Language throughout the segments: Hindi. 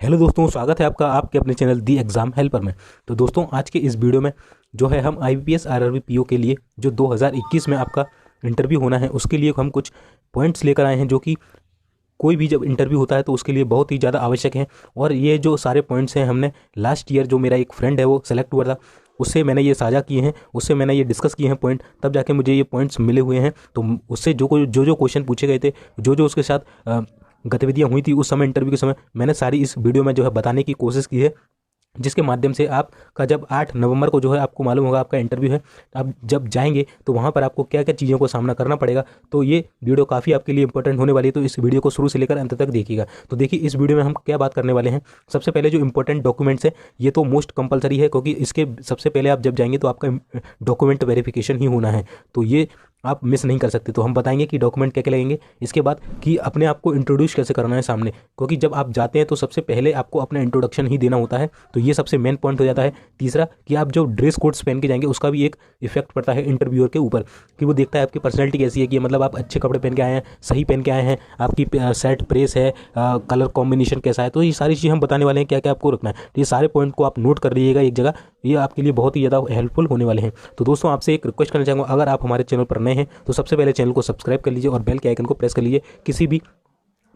हेलो दोस्तों, स्वागत है आपका आपके अपने चैनल दी एग्ज़ाम हेल्पर में। तो दोस्तों, आज के इस वीडियो में जो है हम आईबीपीएस आरआरबी पीओ के लिए जो 2021 में आपका इंटरव्यू होना है उसके लिए हम कुछ पॉइंट्स लेकर आए हैं, जो कि कोई भी जब इंटरव्यू होता है तो उसके लिए बहुत ही ज़्यादा आवश्यक है। और ये जो सारे पॉइंट्स हैं हमने लास्ट ईयर जो मेरा एक फ्रेंड है वो सेलेक्ट हुआ था, उससे मैंने ये साझा किए हैं, उससे मैंने ये डिस्कस किए हैं पॉइंट, तब जाके मुझे ये पॉइंट्स मिले हुए हैं। तो उससे जो क्वेश्चन पूछे गए थे, जो उसके साथ गतिविधियाँ हुई थी उस समय इंटरव्यू के समय, मैंने सारी इस वीडियो में जो है बताने की कोशिश की है, जिसके माध्यम से आपका जब 8 नवंबर को जो है आपको मालूम होगा आपका इंटरव्यू है। आप जब जाएंगे तो वहाँ पर आपको क्या क्या चीज़ों को सामना करना पड़ेगा। तो ये वीडियो काफ़ी आपके लिए इंपॉर्टेंट होने वाली है, तो इस वीडियो को शुरू से लेकर अंत तक देखिएगा। तो देखिए, इस वीडियो में हम क्या बात करने वाले हैं। सबसे पहले जो इंपॉर्टेंट डॉक्यूमेंट्स है, ये तो मोस्ट कंपलसरी है, क्योंकि इसके सबसे पहले आप जब जाएंगे तो आपका डॉक्यूमेंट वेरिफिकेशन ही होना है, तो ये आप मिस नहीं कर सकते। तो हम बताएंगे कि डॉक्यूमेंट क्या क्या लगेंगे। इसके बाद कि अपने आप को इंट्रोड्यूस कैसे करना है सामने, क्योंकि जब आप जाते हैं तो सबसे पहले आपको अपना इंट्रोडक्शन ही देना होता है, तो ये सबसे मेन पॉइंट हो जाता है। तीसरा कि आप जो ड्रेस कोड्स पहन के जाएंगे उसका भी एक इफेक्ट पड़ता है इंटरव्यूअर के ऊपर, कि वो देखता है आपकी पर्सनैलिटी कैसी है, कि मतलब आप अच्छे कपड़े पहन के आए हैं, सही पहन के आए हैं, आपकी सेट प्रेस है, कलर कॉम्बिनेशन कैसा है। तो ये सारी चीज़ हम बताने वाले हैं, क्या क्या आपको रखना है। तो ये सारे पॉइंट को आप नोट कर लीजिएगा एक जगह, ये आपके लिए बहुत ही ज़्यादा हेल्पफुल होने वाले हैं। तो दोस्तों, आपसे एक रिक्वेस्ट करना चाहूँगा, अगर आप हमारे चैनल पर नए हैं तो सबसे पहले चैनल को सब्सक्राइब कर लीजिए और बेल के आइकन को प्रेस कर लीजिए किसी भी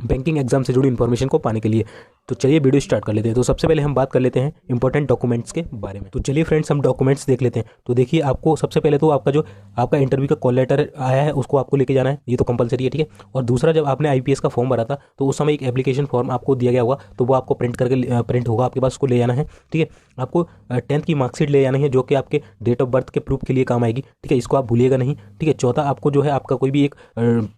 बैंकिंग एग्जाम से जुड़ी इन्फॉर्मेशन को पाने के लिए। तो चलिए वीडियो स्टार्ट कर लेते हैं। तो सबसे पहले हम बात कर लेते हैं इंपॉर्टेंट डॉक्यूमेंट्स के बारे में। तो चलिए फ्रेंड्स, हम डॉक्यूमेंट्स देख लेते हैं। तो देखिए, आपको सबसे पहले तो आपका इंटरव्यू का कॉल लेटर आया है उसको आपको लेके जाना है, ये तो कंपलसरी है, ठीक है। और दूसरा, जब आपने आईपीएस का फॉर्म भरा था तो उस समय एक एप्लीकेशन फॉर्म आपको दिया गया होगा, तो वो आपको प्रिंट होगा आपके पास, उसको ले जाना है, ठीक है। आपको 10th की मार्कशीट ले जानी है, जो कि आपके डेट ऑफ बर्थ के प्रूफ के लिए काम आएगी, ठीक है, इसको आप भूलिएगा नहीं, ठीक है। चौथा, आपको जो है आपका कोई भी एक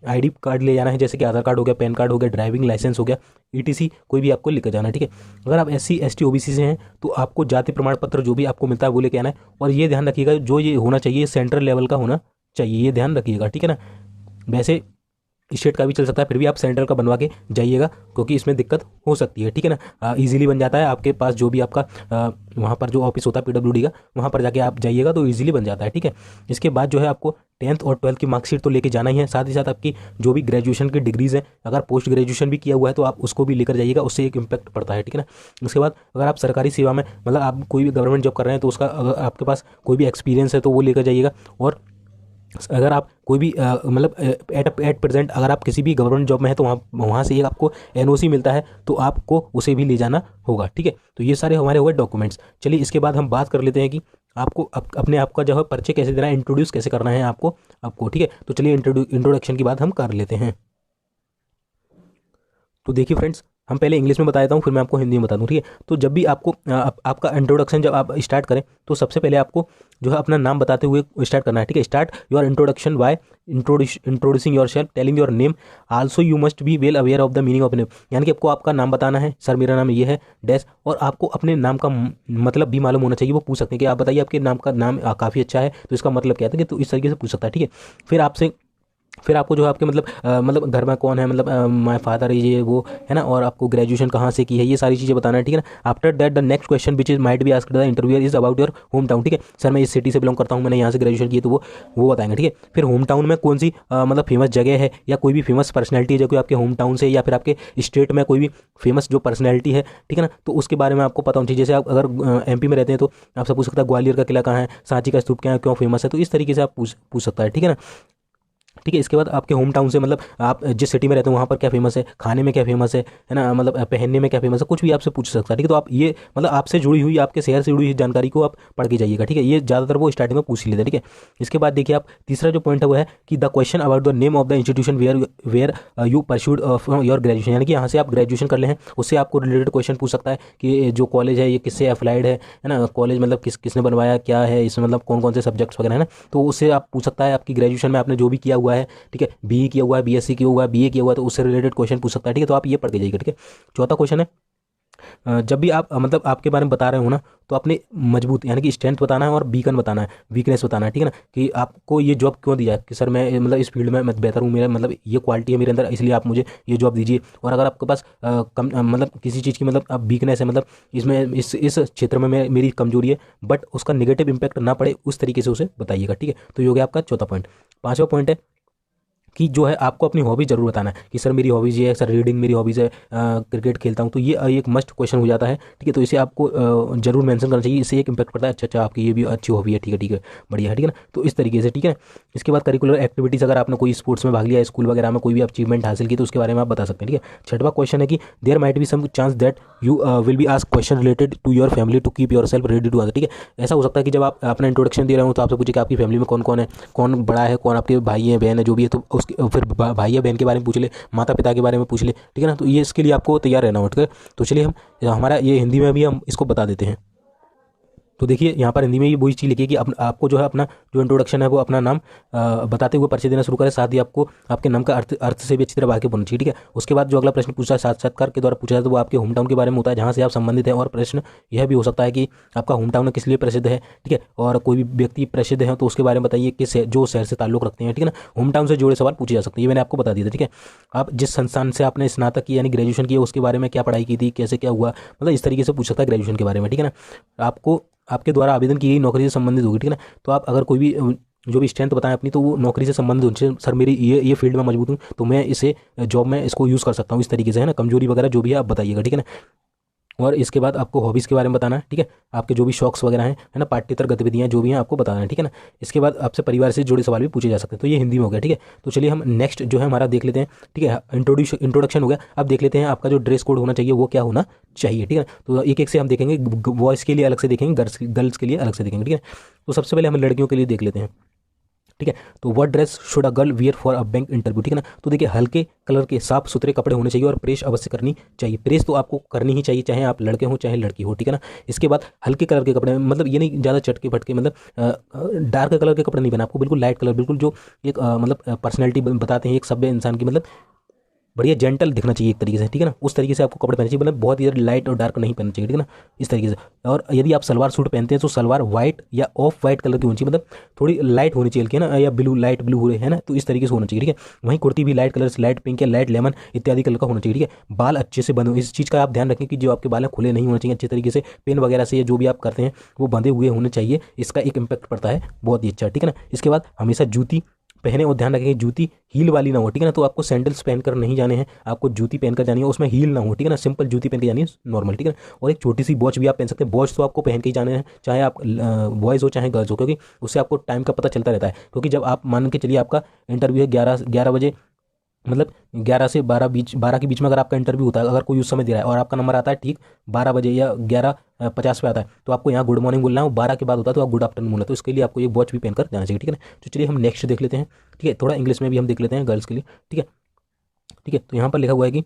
आईडी कार्ड ले जाना है, जैसे कि आधार कार्ड हो गया, पैन कार्ड हो गया, ड्राइविंग लाइसेंस हो गया, ईटीसी कोई भी आपको लेकर जाना है, ठीक है। अगर आप एससी एसटी ओबीसी से हैं तो आपको जाति प्रमाण पत्र जो भी आपको मिलता है वो लेके आना है। और ये ध्यान रखिएगा, जो ये होना चाहिए सेंट्रल लेवल का होना चाहिए, ये ध्यान रखिएगा, ठीक है ना। वैसे स्टेट का भी चल सकता है, फिर भी आप सेंट्रल का बनवा के जाइएगा, क्योंकि इसमें दिक्कत हो सकती है, ठीक है ना। इजीली बन जाता है आपके पास, जो भी आपका वहाँ पर जो ऑफिस होता है पीडब्ल्यूडी का, वहाँ पर जाके आप जाइएगा तो इजीली बन जाता है, ठीक है। इसके बाद जो है आपको 10th और 12th की मार्कशीट तो लेके जाना ही है, साथ ही साथ आपकी जो भी ग्रेजुएशन की डिग्रीज है, अगर पोस्ट ग्रेजुएशन भी किया हुआ है तो आप उसको भी लेकर जाइएगा, उससे एक इम्पैक्ट पड़ता है, ठीक है ना। उसके बाद अगर आप सरकारी सेवा में, मतलब आप कोई भी गवर्नमेंट जॉब कर रहे हैं तो उसका अगर आपके पास कोई भी एक्सपीरियंस है तो वो लेकर जाइएगा। और अगर आप कोई भी मतलब एट प्रेजेंट अगर आप किसी भी गवर्नमेंट जॉब में है तो वहाँ से एक आपको एनओसी मिलता है, तो आपको उसे भी ले जाना होगा, ठीक है। तो ये सारे हमारे हो गए डॉक्यूमेंट्स। चलिए, इसके बाद हम बात कर लेते हैं कि आपको अपने आप का जो है परिचय कैसे देना है, इंट्रोड्यूस कैसे करना है आपको, ठीक है। तो चलिए, इंट्रोडक्शन की बात हम कर लेते हैं। तो देखिए फ्रेंड्स, हम पहले इंग्लिश में बता देता हूँ, फिर मैं आपको हिंदी में बता दूँ, ठीक है। तो जब भी आपको आपका इंट्रोडक्शन जब आप स्टार्ट करें तो सबसे पहले आपको जो है अपना नाम बताते हुए स्टार्ट करना है, ठीक है। Start your introduction by introducing your self, telling your name, also you must be well aware of the meaning of name. यानी कि आपको आपका नाम बताना है, सर मेरा नाम ये है डैश, और आपको अपने नाम का मतलब भी मालूम होना चाहिए। वो पूछ सकते हैं कि आप बताइए आपके नाम का नाम काफ़ी अच्छा है तो इसका मतलब क्या था, कि तो इस तरीके से पूछ सकता है, ठीक है। फिर आपको जो है आपके मतलब घर में कौन है, मतलब माय फादर, ये वो है ना, और आपको ग्रेजुएशन कहाँ से की है, ये सारी चीज़ें बताना है, ठीक है ना। After that the next question which is might be asked the interviewer is about your home town, ठीक है। सर मैं इस सिटी से बिलोंग करता हूँ, मैंने यहाँ से ग्रेजुएशन की है, तो वो बताएंगे, ठीक है। फिर होम टाउन में कौन सी मतलब फेमस जगह है, या कोई भी फेमस पर्सनैलिटी है जो कि आपके होम टाउन से या फिर आपके स्टेट में कोई भी फेमस जो पर्सनैलिटी है, ठीक है ना, तो उसके बारे में आपको पता होना चाहिए। जैसे आप अगर एमपी में रहते हैं तो आपसे पूछ सकता है ग्वालियर का किला कहाँ है, सांची का स्तूप क्या है, क्यों फेमस है, तो इस तरीके से आप पूछ सकता है, ठीक है ना। ठीक है। इसके बाद आपके होम टाउन से, मतलब आप जिस सिटी में रहते हो वहाँ पर क्या फेमस है, खाने में क्या फेमस है ना, मतलब पहनने में क्या फेमस है, कुछ भी आपसे पूछ सकता है, ठीक है। तो आप ये मतलब आपसे जुड़ी हुई, आपके शहर से जुड़ी हुई जानकारी को आप पढ़ के जाइएगा, ठीक है। ये ज़्यादातर वो स्टार्टिंग में पूछ ही लेते हैं, ठीक है। इसके बाद देखिए, आप तीसरा जो पॉइंट है वो है कि the question about the name of the institution where you pursued your graduation, यानी कि यहाँ से आप ग्रेजुएशन कर ले हैं, उससे आपको रिलेटेड क्वेश्चन पूछ सकता है कि जो कॉलेज है ये किससे अप्लाइड है ना, कॉलेज मतलब किसने बनवाया, क्या है इसमें, मतलब कौन कौन से सब्जेक्ट्स वगैरह है ना, तो उससे आप पूछ सकता है। आपकी ग्रेजुएशन में आपने जो भी किया हुआ है, ठीक है, बीई किया हुआ है, बीएससी किया हुआ है, बीए किया हुआ है, तो उससे रिलेटेड क्वेश्चन पूछ सकता है, ठीक है। तो आप ये पढ़ के जाइएगा, ठीक है। चौथा क्वेश्चन है, जब भी आप मतलब आपके बारे में बता रहे हो ना, तो अपने मजबूत यानी कि स्ट्रेंथ बताना है और वीकन बताना है, वीकनेस बताना है, ठीक है ना, कि आपको ये जॉब क्यों दिया है, कि सर मैं मतलब इस फील्ड में मैं बेहतर हूँ, मेरा मतलब ये क्वालिटी है मेरे अंदर, इसलिए आप मुझे ये जॉब दीजिए। और अगर आपके पास कम मतलब किसी चीज़ की मतलब आप वीकनेस है, मतलब इसमें इस क्षेत्र में मेरी कमजोरी है, बट उसका निगेटिव इंपैक्ट ना पड़े, उस तरीके से उसे बताइएगा, ठीक है। तो ये हो गया आपका चौथा पॉइंट। पांचवा पॉइंट है कि जो है आपको अपनी हॉबी जरूर बताना है कि सर मेरी हॉबीज ये है, सर रीडिंग मेरी हॉबीज़ है, क्रिकेट खेलता हूँ, तो ये एक मस्ट क्वेश्चन हो जाता है। ठीक है, तो इसे आपको जरूर मेंशन करना चाहिए, इससे एक इंपैक्ट पड़ता है। अच्छा अच्छा, आपकी ये भी अच्छी हॉबी है, ठीक है बढ़िया है, ठीक है ना। तो इस तरीके से, ठीक है। इसके बाद करिकुलर एक्टिविटीज़, अगर आपने कोई स्पोर्ट्स में भाग लिया, स्कूल वगैरह में कोई भी अचीवमेंट हासिल की, तो उसके बारे में आप बता सकते हैं। ठीक है, छठवां क्वेश्चन है कि there might be some chance that you will be ask question related to your family to keep your self ready to answer. ठीक है, ऐसा हो सकता है कि जब आप अपना इंट्रोडक्शन दे रहे हो तो आपसे पूछे कि आपकी फैमिली में कौन कौन है, कौन बड़ा है, कौन आपके भाई है बहन है जो भी है, तो उसके फिर भाई या बहन के बारे में पूछ ले, माता पिता के बारे में पूछ ले। ठीक है ना, तो ये इसके लिए आपको तैयार रहना हो। ठीक है, तो चलिए हम हमारा ये हिंदी में भी हम इसको बता देते हैं। तो देखिए यहाँ पर हिंदी में ये वही चीज़ लिखी है कि आपको जो है अपना जो इंट्रोडक्शन है वो अपना नाम बताते हुए परिचय देना शुरू करें, साथ ही आपको आपके नाम का अर्थ से भी अच्छी तरह वाकिफ होना चाहिए। ठीक है, उसके बाद जो अगला प्रश्न पूछा है साक्षात्कार के द्वारा पूछा जाता है, तो वो आपके होम टाउन के बारे में होता है जहाँ से आप संबंधित हैं। और प्रश्न यह भी हो सकता है कि आपका होम टाउन किस लिए प्रसिद्ध है। ठीक है, और कोई भी व्यक्ति प्रसिद्ध है तो उसके बारे में बताइए कि जो शहर से ताल्लुक रखते हैं। ठीक है ना, होम टाउन से जुड़े सवाल पूछे जा सकते हैं, ये मैंने आपको बता दिया था। ठीक है, आप जिस संस्थान से आपने स्नातक की यानी ग्रेजुएशन की उसके बारे में क्या पढ़ाई की थी, कैसे क्या हुआ, मतलब इस तरीके से पूछ सकता है ग्रेजुएशन के बारे में। ठीक है ना, आपको आपके द्वारा आवेदन की गई नौकरी से संबंधित होगी। ठीक है ना, तो आप अगर कोई भी जो भी स्ट्रेंथ बताएं अपनी, तो वो नौकरी से संबंधित होनी। सर मेरी ये फील्ड में मजबूत हूँ तो मैं इसे जॉब में इसको यूज़ कर सकता हूँ, इस तरीके से, है ना। कमजोरी वगैरह जो भी है आप बताइएगा। ठीक है ना, और इसके बाद आपको हॉबीज़ के बारे में बताना है। ठीक है, आपके जो भी शौक्स वगैरह हैं, है ना, पाठ्येतर गतिविधियाँ जो भी हैं आपको बताना है। ठीक है ना, इसके बाद आपसे परिवार से जुड़े सवाल भी पूछे जा सकते हैं। तो ये हिंदी में हो गया। ठीक है, तो चलिए हम नेक्स्ट जो है हमारा देख लेते हैं। ठीक है, इंट्रोडक्शन हो गया। अब देख लेते हैं आपका जो ड्रेस कोड होना चाहिए वो क्या होना चाहिए। ठीक है, तो एक एक से हम देखेंगे। बॉयज़ के लिए अलग से देखेंगे, गर्ल्स के लिए अलग से देखेंगे। ठीक है, तो सबसे पहले हम लड़कियों के लिए देख लेते हैं। ठीक है, तो what dress should a girl wear for a bank interview. ठीक है ना, तो देखिए हल्के कलर के साफ सुथरे कपड़े होने चाहिए और प्रेस अवश्य करनी चाहिए। प्रेस तो आपको करनी ही चाहिए, चाहे आप लड़के हो चाहे लड़की हो। ठीक है ना, इसके बाद हल्के कलर के कपड़े, मतलब ये नहीं ज़्यादा चटके फटके, मतलब डार्क कलर के कपड़े नहीं पहना आपको, बिल्कुल लाइट कलर, बिल्कुल जो एक मतलब पर्सनैलिटी बताते हैं एक सभ्य इंसान की, मतलब बढ़िया जेंटल दिखना चाहिए एक तरीके से। ठीक है ना, उस तरीके से आपको कपड़े पहनने चाहिए, मतलब बहुत ही लाइट और डार्क नहीं पहनना चाहिए। ठीक है ना, इस तरीके से। और यदि आप सलवार सूट पहनते हैं तो सलवार व्हाइट या ऑफ वाइट कलर की होनी चाहिए, मतलब थोड़ी लाइट होनी चाहिए, है ना, या ब्लू, लाइट ब्लू है ना, तो इस तरीके से होना चाहिए। ठीक है, वहीं कुर्ती भी लाइट कलर से, लाइट पिंक या लाइट लेमन इत्यादि कलर का होना चाहिए। ठीक है, बाल अच्छे से बंधे हो, इस चीज़ का आप ध्यान रखें कि जो आपके बाल हैं खुले नहीं होने चाहिए, अच्छे तरीके से पेन वगैरह से जो भी आप करते हैं वो बंधे हुए होने चाहिए, इसका एक इम्पैक्ट पड़ता है बहुत ही अच्छा। ठीक है ना, इसके बाद हमेशा जूती पहने और ध्यान रखें जूती हील वाली ना हो। ठीक है ना, तो आपको सैंडल्स पहनकर नहीं जाने हैं, आपको जूती पहनकर जानी है, उसमें हील ना हो। ठीक है ना, सिंपल जूती पहन के जानी है, नॉर्मल। ठीक है ना, और एक छोटी सी वॉच भी आप पहन सकते हैं। वॉच तो आपको पहन के ही जाने हैं, चाहे आप बॉयज़ हो चाहे गर्ल्स हो, क्योंकि उससे आपको टाइम का पता चलता रहता है। क्योंकि जब आप मान के चलिए आपका इंटरव्यू है 11 बजे, मतलब 11 से 12 के बीच में अगर आपका इंटरव्यू होता है, अगर कोई उस समय दे रहा है और आपका नंबर आता है ठीक 12 बजे या 11:50 पे आता है, तो आपको यहाँ गुड मॉर्निंग बोलना है, वो 12 के बाद होता है तो आप गुड आफ्टरनून बोलना है, तो इसके लिए आपको ये वॉच भी पहनकर जाना चाहिए। ठीक है ना, तो चलिए हम नेक्स्ट देख लेते हैं। ठीक है, थोड़ा इंग्लिश में भी हम देख लेते हैं गर्ल्स के लिए। ठीक है, ठीक है, तो यहाँ पर लिखा हुआ है कि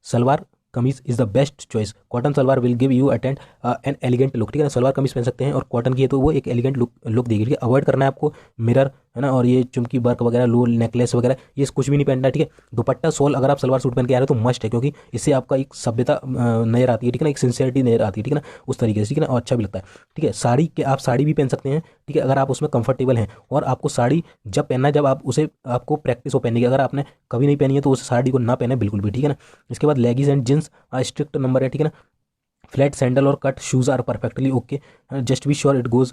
salwar kameez is the best choice, cotton salwar will give you attend an elegant look. ठीक है ना, सलवार कमीज पहन सकते हैं और कॉटन की है तो वो एक एलिगेंट लुक देगी। ठीक है, अवॉइड करना है आपको मिरर, है ना, और ये चुमकी वर्क वगैरह, लो नेकलेस वगैरह, ये कुछ भी नहीं पहनना है। ठीक है, दुपट्टा शॉल अगर आप सलवार सूट पहन के आ रहे हो तो मस्ट है, क्योंकि इससे आपका एक सभ्यता नजर आती है। ठीक है ना, एक सिंसियरिटी नजर आती है। ठीक है ना, उस तरीके से। ठीक है ना, और अच्छा भी लगता है। ठीक है, साड़ी के आप साड़ी भी पहन सकते हैं। ठीक है, अगर आप उसमें कंफर्टेबल हैं, और आपको साड़ी जब पहनना है जब आप उसे आपको प्रैक्टिस हो पहनने की, अगर आपने कभी नहीं पहनी है तो उस साड़ी को ना पहने बिल्कुल भी। ठीक है ना, इसके बाद leggings and jeans strict number है। ठीक है ना, फ्लैट सैंडल और cut shoes are perfectly okay, just be sure it goes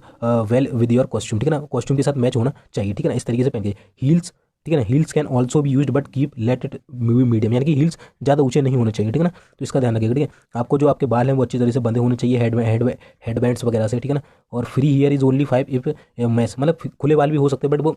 well with your costume. ठीक है ना, कॉस्ट्यूम के साथ मैच होना चाहिए। ठीक है ना, इस तरीके से पहन के हील्स। ठीक है ना, हील्स कैन ऑल्सो भी used but keep let it medium, यानी कि हील्स ज़्यादा ऊंचे नहीं होने चाहिए। ठीक है ना, तो इसका ध्यान रखिएगा। ठीक है, आपको जो आपके बाल हैं वो अच्छी तरह से बंधे होने चाहिए हेडबैंड्स वगैरह से। ठीक है ना, और free hair is only 5 if mess, मतलब खुले बाल भी हो सकते हैं बट वो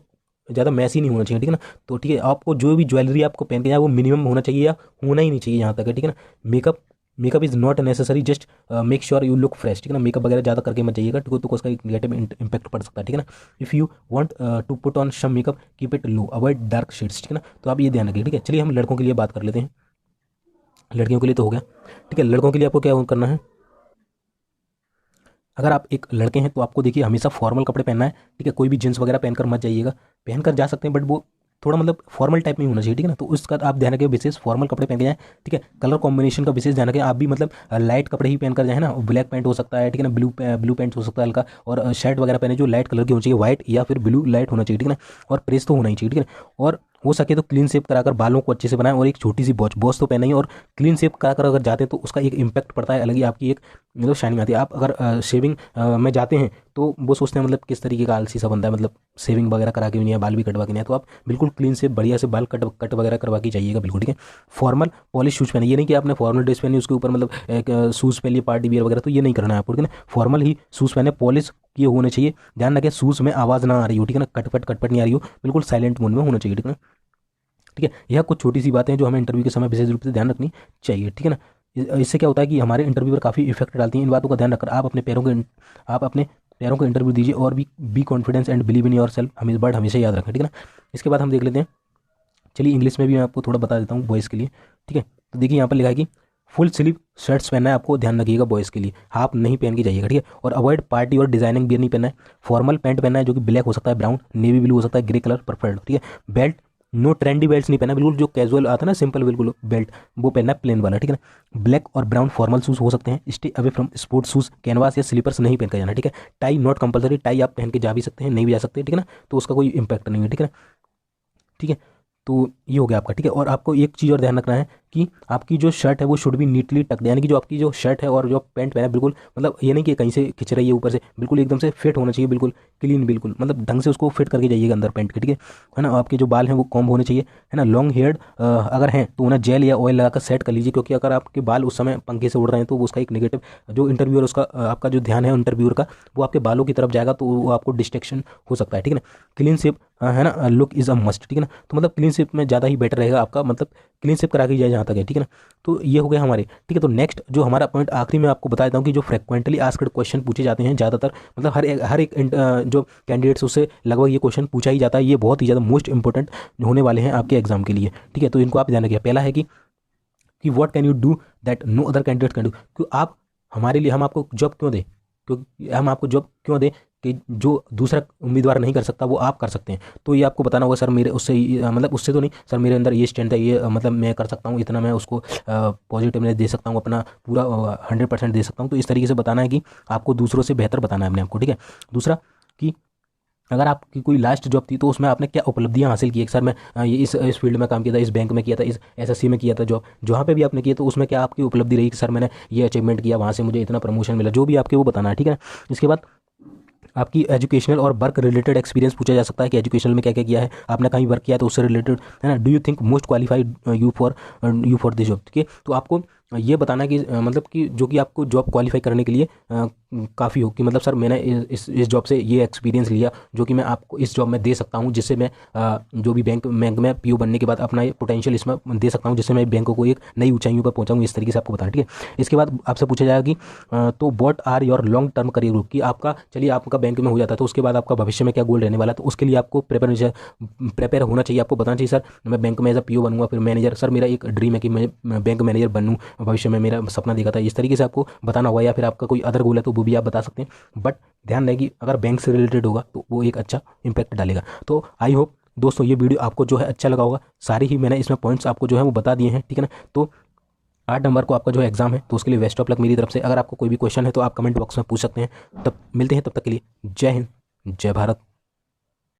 ज़्यादा मैसी नहीं होना चाहिए। ठीक है ना, तो ठीक है, आपको जो भी ज्वेलरी आपको पहन के जाए वो मिनिमम होना चाहिए या होना ही नहीं चाहिए यहाँ तक है। ठीक है ना, makeup is not necessary, just make sure you look fresh. ठीक है ना, मेकअप वगैरह ज़्यादा करके मत जाइएगा, तो उसका एक नेगेटिव इंपैक्ट पड़ सकता है। ठीक है ना, if you want to put on some makeup keep it low, avoid dark shades. ठीक है ना, तो आप ये ध्यान रखिए। ठीक है, चलिए हम लड़कों के लिए बात कर लेते हैं। लड़कियों के लिए तो हो गया। ठीक है, लड़कों के लिए आपको क्या करना है, अगर आप एक लड़के हैं तो आपको देखिए हमेशा फॉर्मल कपड़े पहनना है। ठीक है, कोई भी जींस वगैरह पहनकर मत जाइएगा, पहनकर जा सकते हैं बट वो थोड़ा मतलब फॉर्मल टाइप में ही होना चाहिए। ठीक है ना, तो उसका आप ध्यान रखें, विशेष फॉर्मल कपड़े पहन के जाएं। ठीक है, कलर कॉम्बिनेशन का विशेष ध्यान रखें, आप भी मतलब लाइट कपड़े ही पहनकर जाए ना, ब्लैक पैंट हो सकता है। ठीक है ना, ब्लू पैंट हो सकता है हल्का, और शर्ट वगैरह पहने जो लाइट कलर की होनी चाहिए, व्हाइट या फिर ब्लू लाइट होना चाहिए। ठीक है ना, और प्रेस तो होना ही चाहिए। ठीक है, और हो सके तो क्लीन शेप कराकर बालों को अच्छे से बनाएं, और एक छोटी सी बॉच तो पहना ही, और क्लीन शेप कराकर अगर जाते हैं तो उसका एक इम्पैक्ट पड़ता है अलग ही, आपकी एक मतलब शाइनिंग आती है। आप अगर शेविंग में जाते हैं तो वो सोचते हैं मतलब किस तरीके का आलसी सा बंदा है, मतलब शेविंग वगैरह करा के भी नहीं है, बाल भी कटवा के नहीं है। तो आप बिल्कुल क्लीन से बढ़िया से बाल कट वगैरह करवा के जाइएगा बिल्कुल, ठीक है। फॉर्मल पॉलिश शूज़ पहने, ये नहीं कि आपने फॉर्मल ड्रेस पहनी उसके ऊपर मतलब एक शूज़ पहन लिए पार्टी वियर वगैरह, तो ये नहीं करना है आपको, ठीक है ना। फॉर्मल ही शूज़ पहने, पॉलिश किए होने चाहिए। ध्यान रखें शूज़ में आवाज़ ना आ रही हो, ठीक है ना, कटपट नहीं आ रही हो, बिल्कुल साइलेंट मोड में होना चाहिए, ठीक है ना। ठीक है, यह कुछ छोटी सी बातें हैं जो हमें इंटरव्यू के समय विशेष रूप से ध्यान रखनी चाहिए, ठीक है ना। इससे क्या होता है कि हमारे इंटरव्यू पर काफ़ी इफेक्ट डालती हैं। इन बातों का ध्यान रखकर आप अपने पैरों को इंटरव्यू दीजिए और be confidence and believe in your self, हमेशा याद रखें, ठीक है ना। इसके बाद हम देख लेते हैं, चलिए इंग्लिश में भी मैं आपको थोड़ा बता देता हूँ बॉयज़ के लिए, ठीक है। तो देखिए यहाँ पर लिखा है कि फुल स्लीव शर्ट्स पहनना है आपको, ध्यान रखिएगा बॉयज़ के लिए, हाफ नहीं पहन के जाइएगा, ठीक है। और अवॉइड पार्टी और डिजाइनिंग बियर नहीं पहनना है। फॉर्मल पैंट पहनना है जो कि ब्लैक हो सकता है, ब्राउन, नेवी ब्लू हो सकता है, ग्रे कलर प्रेफर्ड, ठीक है। बेल्ट, नो ट्रेंडी बेल्ट नहीं पहना, बिल्कुल जो कैजुअल आता है ना, सिंपल बिल्कुल बेल्ट, वो पहनना है प्लेन वाला, ठीक है ना। ब्लैक और ब्राउन फॉर्मल शूज़ हो सकते हैं। Stay away from sports shoes, canvas या स्लीपर्स नहीं पहन कर जाना, ठीक है। टाई नॉट कंपलसरी, टाई आप पहन के जा भी सकते हैं, नहीं भी जा सकते, ठीक है ना, तो उसका कोई इंपैक्ट नहीं है, ठीक है ना। ठीक है, तो ये हो गया आपका, ठीक है। और आपको एक चीज़ और ध्यान रखना है कि आपकी जो शर्ट है वो शुड भी नीटली टक्ड, यानी कि जो आपकी जो शर्ट है और जो पैंट पहना है बिल्कुल मतलब ये नहीं कि कहीं से खिंच रही है ऊपर से, बिल्कुल एकदम से फिट होना चाहिए, बिल्कुल क्लीन, बिल्कुल मतलब ढंग से उसको फिट करके जाइएगा अंदर पैंट के, ठीक है ना। आपके जो बाल हैं वो कॉम्ब होने चाहिए, है ना। लॉन्ग हेयर्ड अगर हैं तो उन्हें जेल या ऑयल लगाकर सेट कर लीजिए, क्योंकि अगर आपके बाल उस समय पंखे से उड़ रहे हैं तो वो उसका एक नेगेटिव, जो इंटरव्यूअर उसका आपका जो ध्यान है इंटरव्यूअर का वो आपके बालों की तरफ जाएगा, तो वो आपको डिस्ट्रैक्शन हो सकता है, ठीक है ना। क्लीन शेप है ना, लुक इज़ अ मस्ट, ठीक है ना। तो मतलब क्लीन शेप में ज़्यादा ही बेटर रहेगा आपका, मतलब क्लीन शेप करा के जाए जहाँ तक है, ठीक है ना। तो ये हो गया हमारे, ठीक है। तो नेक्स्ट जो हमारा पॉइंट आखिरी में आपको बता देता हूँ कि जो फ्रिक्वेंटली आस्क्ड क्वेश्चन पूछे जाते हैं ज़्यादातर, मतलब हर एक जो कैंडिडेट्स उससे लगभग ये क्वेश्चन पूछा ही जाता है, ये बहुत ही ज़्यादा मोस्ट इंपॉर्टेंट होने वाले हैं आपके एग्जाम के लिए, ठीक है। तो इनको आप ध्यान रखिए। पहला है कि what can you do that no other candidate can do, कि आप हमारे लिए, हम आपको जॉब क्यों दें, क्योंकि हम आपको जॉब क्यों दें कि जो दूसरा उम्मीदवार नहीं कर सकता वो आप कर सकते हैं। तो ये आपको बताना होगा, सर मेरे उससे मतलब उससे तो नहीं सर, मेरे अंदर ये स्ट्रेंथ है, ये मतलब मैं कर सकता हूँ, इतना मैं उसको पॉजिटिवनेस दे सकता हूँ, अपना पूरा 100% दे सकता हूँ। तो इस तरीके से बताना है कि आपको दूसरों से बेहतर बताना है अपने आपको, ठीक है। दूसरा कि अगर आपकी कोई लास्ट जॉब थी तो उसमें आपने क्या उपलब्धियां हासिल की, एक सर मैं ये इस फील्ड में काम किया था, इस बैंक में किया था, इस एसएससी में किया था जॉब, जहाँ पे भी आपने किया तो उसमें क्या आपकी उपलब्धि रही कि सर मैंने ये अचीवमेंट किया, वहाँ से मुझे इतना प्रमोशन मिला, जो भी आपके वो बताना है, ठीक है ना। इसके बाद आपकी एजुकेशनल और वर्क रिलेटेड एक्सपीरियंस पूछा जा सकता है कि एजुकेशनल में क्या क्या किया है, आपने कहीं वर्क किया तो उससे रिलेटेड, है ना। Do you think most qualified you for this job, ठीक है। तो आपको ये बताना कि मतलब कि जो कि आपको जॉब क्वालिफाई करने के लिए काफ़ी हो, कि मतलब सर मैंने इस जॉब से ये एक्सपीरियंस लिया जो कि मैं आपको इस जॉब में दे सकता हूँ, जिससे मैं जो भी बैंक में पीओ बनने के बाद अपना पोटेंशियल इसमें दे सकता हूँ, जिससे मैं बैंक को एक नई ऊंचाइयों पर पहुँचाऊँ, इस तरीके से आपको बताना, ठीक है। इसके बाद आपसे पूछा जाएगा कि तो what are your long term career group, कि आपका चलिए आपका बैंक में हो जाता है तो उसके बाद आपका भविष्य में क्या गोल रहने वाला है, तो उसके लिए आपको प्रिपेयर होना चाहिए। आपको बताना चाहिए सर मैं बैंक में एज अ पीओ बनूंगा, फिर मैनेजर, सर मेरा एक ड्रीम है कि मैं बैंक मैनेजर बनूँ भविष्य में, मेरा सपना देखा था, इस तरीके से आपको बताना होगा। या फिर आपका कोई अदर गोल है तो वो भी आप बता सकते हैं, बट ध्यान रहे कि अगर बैंक से रिलेटेड होगा तो वो एक अच्छा इंपैक्ट डालेगा। तो आई होप दोस्तों ये वीडियो आपको जो है अच्छा लगा होगा, सारे ही मैंने इसमें पॉइंट्स आपको जो है वो बता दिए हैं, ठीक है ना। तो 8 नंबर को आपका जो है एग्जाम है, तो उसके लिए बेस्ट ऑफ लक मेरी तरफ से। अगर आपको कोई भी क्वेश्चन है तो आप कमेंट बॉक्स में पूछ सकते हैं। तब मिलते हैं, तब तक के लिए जय हिंद, जय भारत।